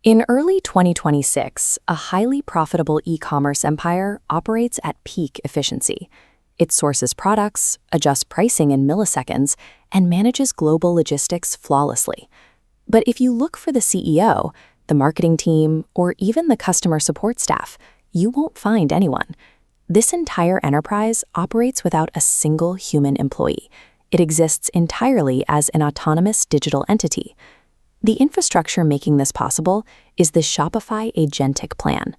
In early 2026, a highly profitable e-commerce empire operates at peak efficiency. It sources products, adjusts pricing in milliseconds, and manages global logistics flawlessly. But if you look for the CEO, the marketing team, or even the customer support staff, you won't find anyone. This entire enterprise operates without a single human employee. It exists entirely as an autonomous digital entity. The infrastructure making this possible is the Shopify Agentic plan.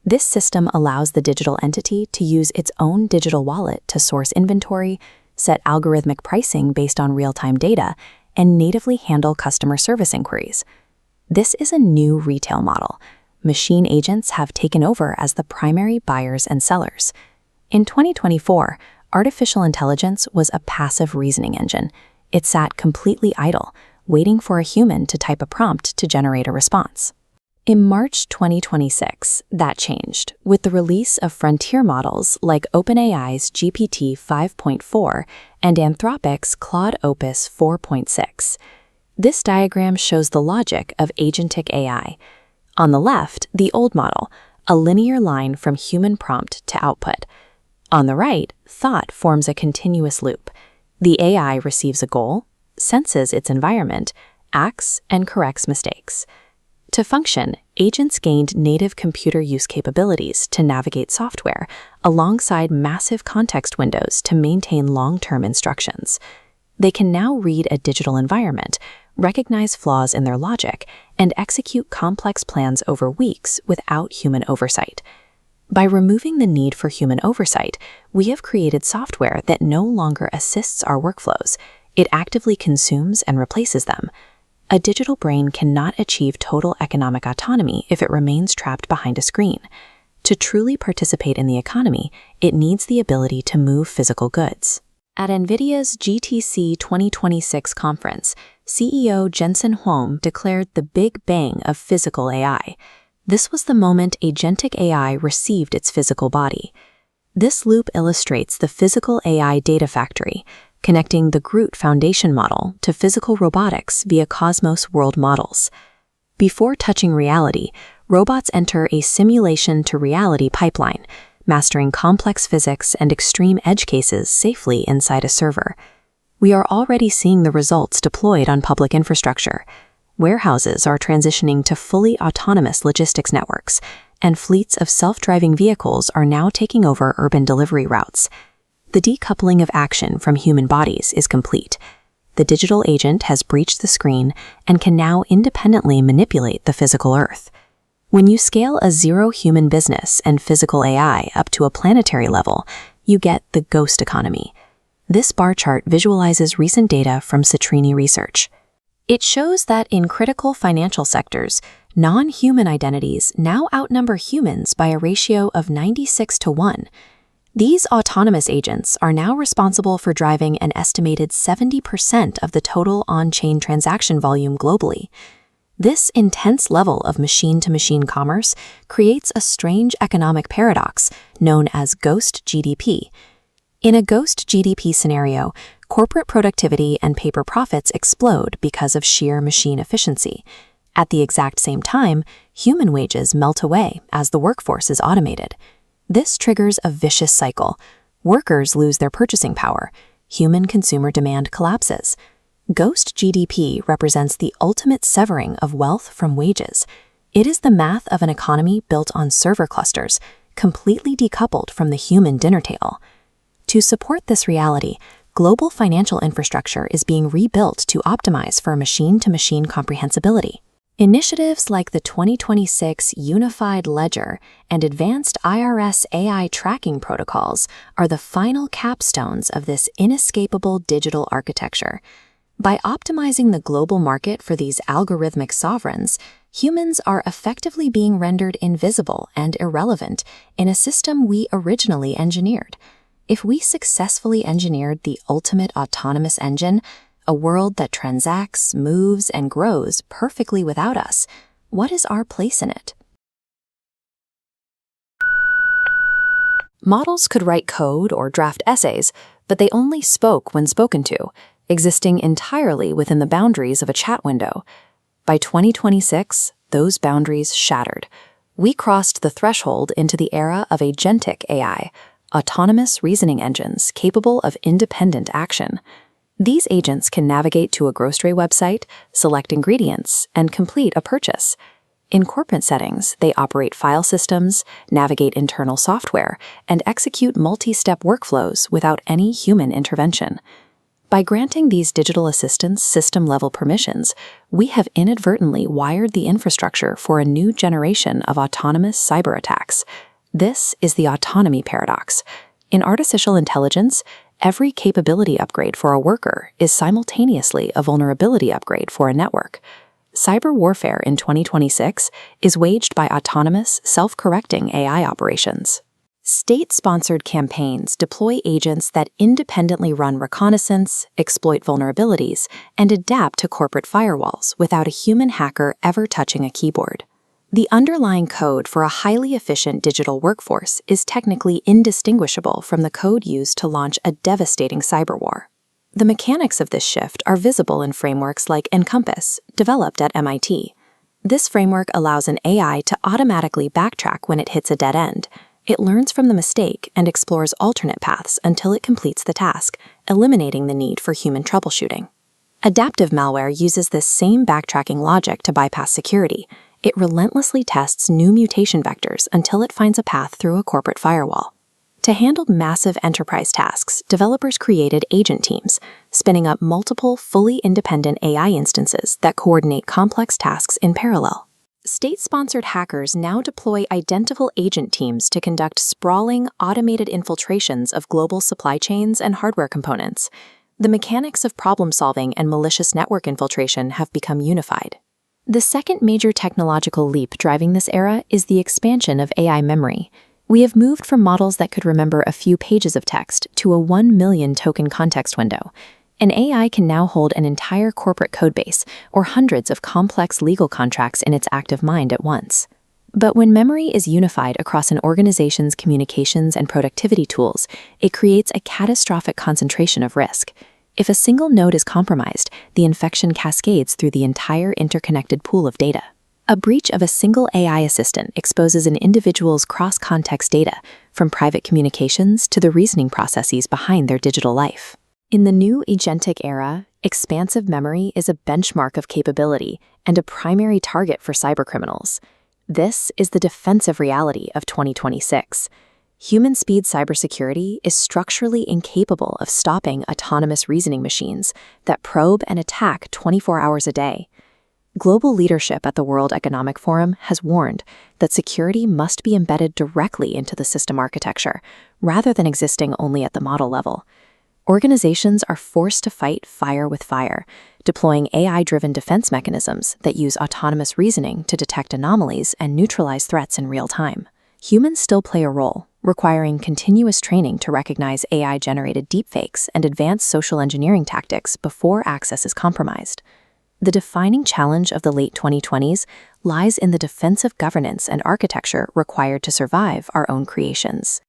This system allows the digital entity to use its own digital wallet to source inventory, set algorithmic pricing based on real-time data, and natively handle customer service inquiries. This is a new retail model. Machine agents have taken over as the primary buyers and sellers. In 2024, artificial intelligence was a passive reasoning engine. It sat completely idle, waiting for a human to type a prompt to generate a response. In March 2026, that changed with the release of frontier models like OpenAI's GPT 5.4 and Anthropic's Claude Opus 4.6. This diagram shows the logic of Agentic AI. On the left, the old model, a linear line from human prompt to output. On the right, thought forms a continuous loop. The AI receives a goal, senses its environment, acts, and corrects mistakes. To function, agents gained native computer use capabilities to navigate software alongside massive context windows to maintain long-term instructions. They can now read a digital environment, recognize flaws in their logic, and execute complex plans over weeks without human oversight. By removing the need for human oversight, we have created software that no longer assists our workflows. It actively consumes and replaces them. A digital brain cannot achieve total economic autonomy if it remains trapped behind a screen. To truly participate in the economy, it needs the ability to move physical goods. At Nvidia's GTC 2026 conference, CEO Jensen Huang declared the big bang of physical AI. This was the moment Agentic AI received its physical body. This loop illustrates the physical AI data factory, connecting the Groot Foundation model to physical robotics via Cosmos World models. Before touching reality, robots enter a simulation-to-reality pipeline, mastering complex physics and extreme edge cases safely inside a server. We are already seeing the results deployed on public infrastructure. Warehouses are transitioning to fully autonomous logistics networks, and fleets of self-driving vehicles are now taking over urban delivery routes. The decoupling of action from human bodies is complete. The digital agent has breached the screen and can now independently manipulate the physical Earth. When you scale a zero-human business and physical AI up to a planetary level, you get the ghost economy. This bar chart visualizes recent data from Citrini Research. It shows that in critical financial sectors, non-human identities now outnumber humans by a ratio of 96:1. These autonomous agents are now responsible for driving an estimated 70% of the total on-chain transaction volume globally. This intense level of machine-to-machine commerce creates a strange economic paradox known as ghost GDP. In a ghost GDP scenario, corporate productivity and paper profits explode because of sheer machine efficiency. At the exact same time, human wages melt away as the workforce is automated. This triggers a vicious cycle. Workers lose their purchasing power. Human consumer demand collapses. Ghost GDP represents the ultimate severing of wealth from wages. It is the math of an economy built on server clusters, completely decoupled from the human dinner table. To support this reality, global financial infrastructure is being rebuilt to optimize for machine-to-machine comprehensibility. Initiatives like the 2026 Unified Ledger and advanced IRS AI tracking protocols are the final capstones of this inescapable digital architecture. By optimizing the global market for these algorithmic sovereigns, humans are effectively being rendered invisible and irrelevant in a system we originally engineered. If we successfully engineered the ultimate autonomous engine, a world that transacts, moves, and grows perfectly without us, what is our place in it? Models could write code or draft essays, but they only spoke when spoken to, existing entirely within the boundaries of a chat window. By 2026, those boundaries shattered. We crossed the threshold into the era of Agentic AI, autonomous reasoning engines capable of independent action. These agents can navigate to a grocery website, select ingredients, and complete a purchase. In corporate settings, they operate file systems, navigate internal software, and execute multi-step workflows without any human intervention. By granting these digital assistants system-level permissions, we have inadvertently wired the infrastructure for a new generation of autonomous cyber attacks. This is the autonomy paradox. In artificial intelligence, every capability upgrade for a worker is simultaneously a vulnerability upgrade for a network. Cyber warfare in 2026 is waged by autonomous, self-correcting AI operations. State-sponsored campaigns deploy agents that independently run reconnaissance, exploit vulnerabilities, and adapt to corporate firewalls without a human hacker ever touching a keyboard. The underlying code for a highly efficient digital workforce is technically indistinguishable from the code used to launch a devastating cyber war. The mechanics of this shift are visible in frameworks like Encompass, developed at MIT. This framework allows an AI to automatically backtrack when it hits a dead end. It learns from the mistake and explores alternate paths until it completes the task, eliminating the need for human troubleshooting. Adaptive malware uses this same backtracking logic to bypass security. It relentlessly tests new mutation vectors until it finds a path through a corporate firewall. To handle massive enterprise tasks, developers created agent teams, spinning up multiple fully independent AI instances that coordinate complex tasks in parallel. State-sponsored hackers now deploy identical agent teams to conduct sprawling, automated infiltrations of global supply chains and hardware components. The mechanics of problem-solving and malicious network infiltration have become unified. The second major technological leap driving this era is the expansion of AI memory. We have moved from models that could remember a few pages of text to a 1 million token context window. An AI can now hold an entire corporate codebase or hundreds of complex legal contracts in its active mind at once. But when memory is unified across an organization's communications and productivity tools, it creates a catastrophic concentration of risk. If a single node is compromised, the infection cascades through the entire interconnected pool of data. A breach of a single AI assistant exposes an individual's cross-context data, from private communications to the reasoning processes behind their digital life. In the new agentic era, expansive memory is a benchmark of capability and a primary target for cybercriminals. This is the defensive reality of 2026. Human-speed cybersecurity is structurally incapable of stopping autonomous reasoning machines that probe and attack 24 hours a day. Global leadership at the World Economic Forum has warned that security must be embedded directly into the system architecture, rather than existing only at the model level. Organizations are forced to fight fire with fire, deploying AI-driven defense mechanisms that use autonomous reasoning to detect anomalies and neutralize threats in real time. Humans still play a role, requiring continuous training to recognize AI-generated deepfakes and advanced social engineering tactics before access is compromised. The defining challenge of the late 2020s lies in the defensive governance and architecture required to survive our own creations.